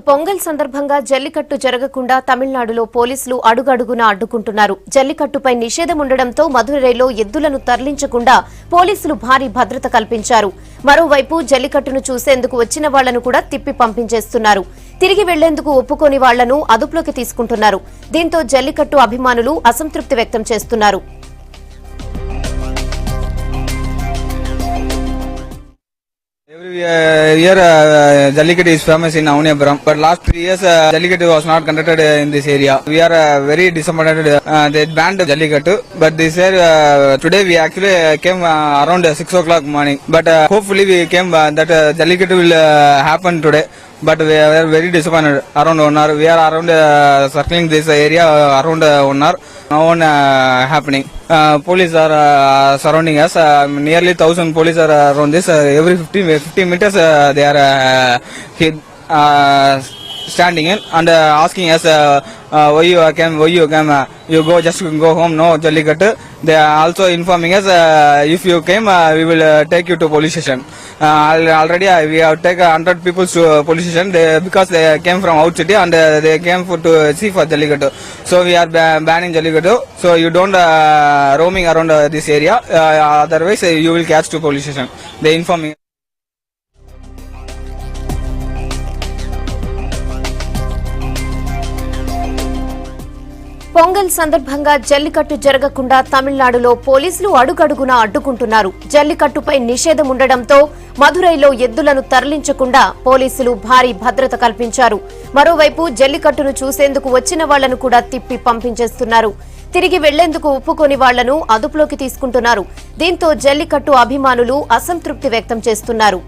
పొంగల్ సందర్భంగా జల్లికట్టు జరగకుండా తమిళనాడులో పోలీసులు అడుగడుగునా అడ్డుకుంటున్నారు. జల్లికట్టుపై నిషేధం ఉండడంతో మధురైలో ఎద్దులను తరలించకుండా పోలీసులు భారీ భద్రత కల్పించారు. మరోవైపు జల్లికట్టును చూసేందుకు వచ్చిన వాళ్లను కూడా తిప్పి పంపించేస్తున్నారు. తిరిగి వెళ్లేందుకు ఒప్పుకోని వాళ్లను అదుపులోకి తీసుకుంటున్నారు. దీంతో జల్లికట్టు అభిమానులు అసంతృప్తి వ్యక్తం చేస్తున్నారు. Every year Jallikattu is famous in Avaniyapuram, but last 3 years Jallikattu was not conducted in this area. We are very disappointed. They banned Jallikattu, but this year today we actually came around 6 o'clock morning. But hopefully we came that Jallikattu will happen today. But we are very disappointed. Around 1 hour, we are around circling this area around 1 hour. No one happening. Police are surrounding us. Nearly 1,000 police are around this. Every 50 meters they are standing in and asking us why you came, you just go home, no Jallikattu. They are also informing us if you came we will take you to police station. Already we have taken 100 people to police station because they came from out city and they came to see for Jallikattu. So we are banning Jallikattu. So you don't roaming around this area. Otherwise you will catch to police station. They informing. Pongal సందర్భంగా జల్లికట్టు జరగకుండా తమిళనాడులో పోలీసులు అడుగడుగునా అడ్డుకుంటున్నారు. జల్లికట్టుపై నిషేధం ఉండడంతో మధురైలో ఎద్దులను తరలించకుండా పోలీసులు భారీ భద్రత కల్పించారు. మరోవైపు జల్లికట్టును చూసేందుకు వచ్చిన వాళ్లను కూడా తిప్పి పంపించేస్తున్నారు. తిరిగి వెళ్లేందుకు ఒప్పుకోని వాళ్లను అదుపులోకి తీసుకుంటున్నారు. దీంతో జల్లికట్టు అభిమానులు అసంతృప్తి వ్యక్తం చేస్తున్నారు.